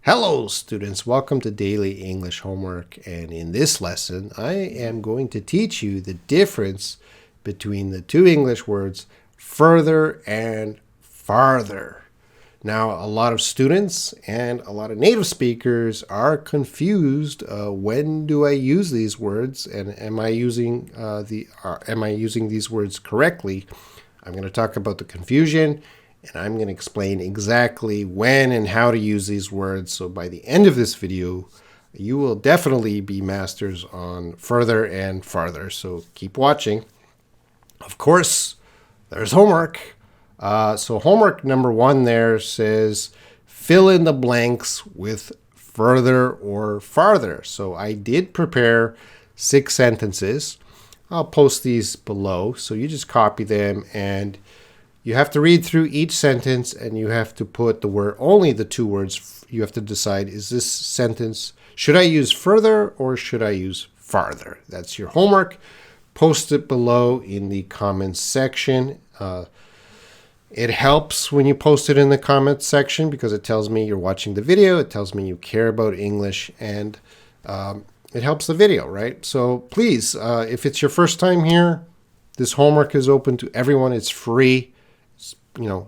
Hello students, welcome to Daily English Homework, and in this lesson I am going to teach you the difference between the two English words further and farther. Now a lot of students and a lot of native speakers are confused. When do I use these words, and am I using these words correctly? I'm going to talk about the confusion, and I'm going to explain exactly when and how to use these words. So by the end of this video, you will definitely be masters on further and farther. So keep watching. Of course, there's homework. So homework number 1 there says, fill in the blanks with further or farther. So I did prepare 6 sentences. I'll post these below. So you just copy them, and you have to read through each sentence, and you have to put the word, only the 2 words. You have to decide, is this sentence, should I use further or should I use farther? That's your homework. Post it below in the comments section. It helps when you post it in the comments section because it tells me you're watching the video. It tells me you care about English, and it helps the video, right? So please, if it's your first time here, this homework is open to everyone. It's free.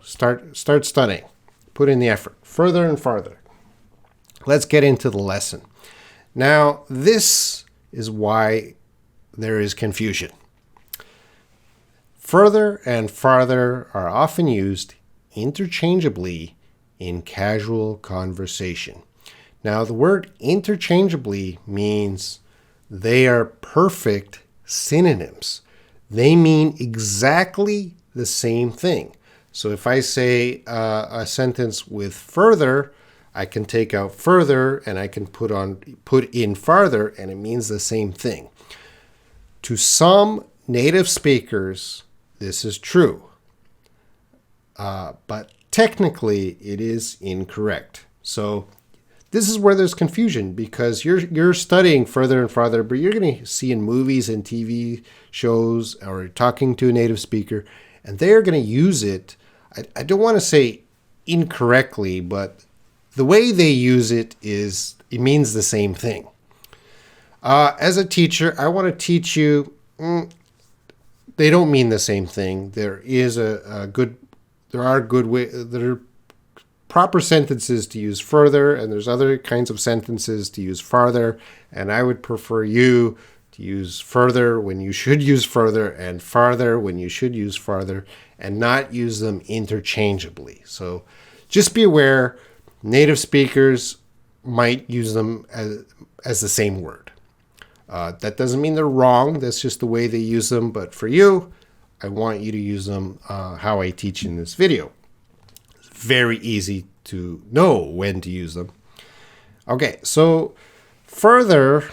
Start studying. Put in the effort. Further and farther. Let's get into the lesson. Now, this is why there is confusion. Further and farther are often used interchangeably in casual conversation. Now, the word interchangeably means they are perfect synonyms. They mean exactly the same thing. So if I say a sentence with further, I can take out further and I can put in farther, and it means the same thing. To some native speakers, this is true, but technically it is incorrect. So this is where there's confusion, because you're studying further and farther, but you're going to see in movies and TV shows, or talking to a native speaker, and they're going to use it. I don't want to say incorrectly, but the way they use it means the same thing. As a teacher, I want to teach you, they don't mean the same thing. There are proper sentences to use further, and there's other kinds of sentences to use farther, and I would prefer you to use further when you should use further, and farther when you should use farther, and not use them interchangeably. So just be aware, native speakers might use them as the same word. That doesn't mean they're wrong. That's just the way they use them. But for you, I want you to use them how I teach in this video. It's very easy to know when to use them. Okay, so further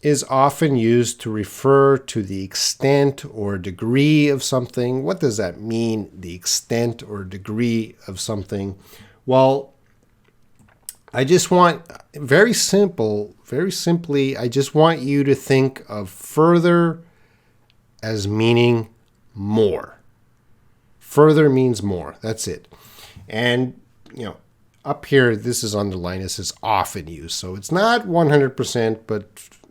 is often used to refer to the extent or degree of something. What does that mean, the extent or degree of something? Well, I just want, very simply, I just want you to think of further as meaning more. Further means more. That's it. And, up here, this is underlined. This is often used. So it's not 100%, but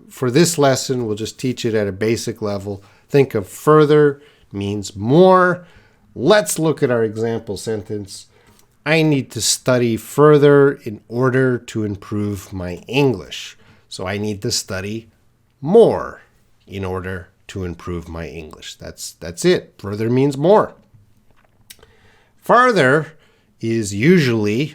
for this lesson, we'll just teach it at a basic level. Think of further means more. Let's look at our example sentence. I need to study further in order to improve my English. So I need to study more in order to improve my English. That's it. Further means more. Farther is usually,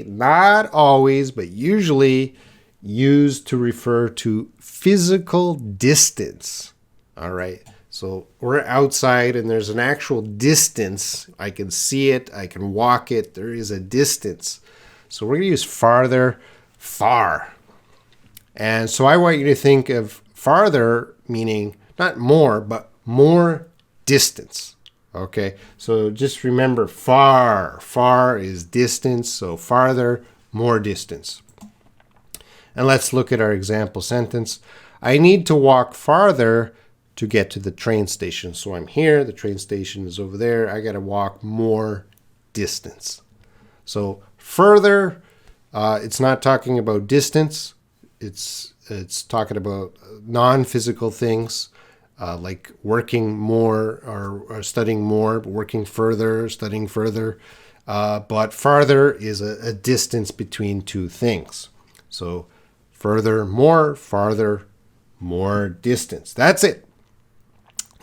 not always, but usually used to refer to physical distance. All right. So we're outside and there's an actual distance. I can see it. I can walk it. There is a distance. So we're going to use farther, far. And so I want you to think of farther meaning not more, but more distance. Okay. So just remember far. Far is distance. So farther, more distance. And let's look at our example sentence. I need to walk farther to get to the train station. So I'm here, the train station is over there. I got to walk more distance. So further It's not talking about distance. It's talking about non-physical things, like working more or studying more, working further, studying further. But farther is a distance between two things. So further, more, farther, more distance. That's it.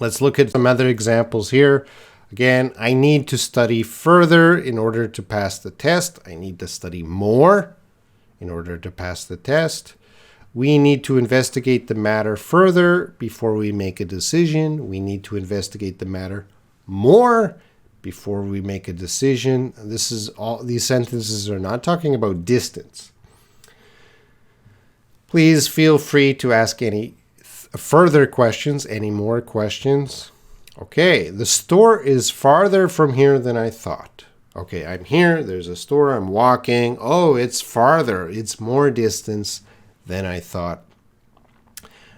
Let's look at some other examples here. Again, I need to study further in order to pass the test. I need to study more in order to pass the test. We need to investigate the matter further before we make a decision. We need to investigate the matter more before we make a decision. These sentences are not talking about distance. Please feel free to ask any further questions, any more questions. Okay, the store is farther from here than I thought. Okay, I'm here, there's a store, I'm walking. Oh, it's farther, it's more distance than I thought.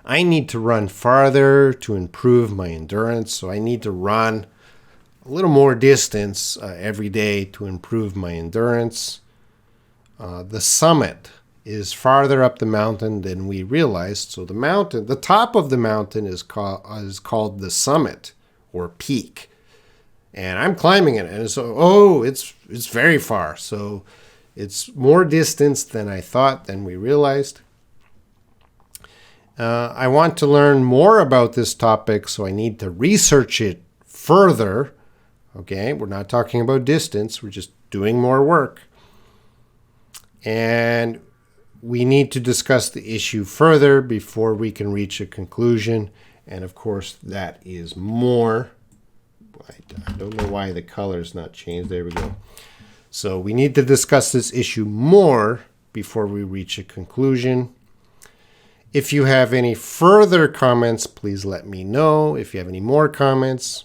I need to run farther to improve my endurance, so I need to run a little more distance every day to improve my endurance. The summit is farther up the mountain than we realized. So the top of the mountain is called the summit or peak. And I'm climbing it, and so it's very far. So it's more distance than I thought, than we realized. I want to learn more about this topic, so I need to research it further. Okay, we're not talking about distance, we're just doing more work. And we need to discuss the issue further before we can reach a conclusion. And of course, that is more. I don't know why the color is not changed. There we go. So we need to discuss this issue more before we reach a conclusion. If you have any further comments, please let me know. If you have any more comments.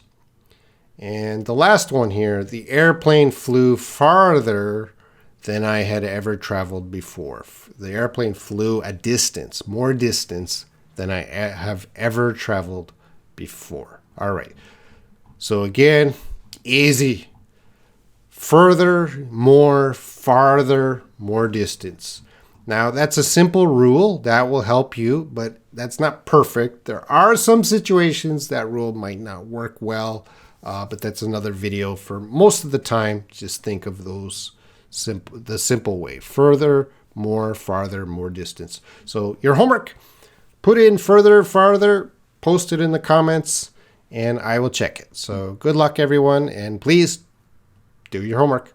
And the last one here, the airplane flew farther than I had ever traveled before. The airplane flew a distance, more distance than I have ever traveled before. All right. So again, easy. Further, more, farther, more distance. Now, that's a simple rule that will help you, but that's not perfect. There are some situations that rule might not work well, but that's another video. For most of the time, just think of those the simple way. Further, more, farther, more distance. So your homework, put in further, farther, post it in the comments, and I will check it. So good luck, everyone, and please do your homework.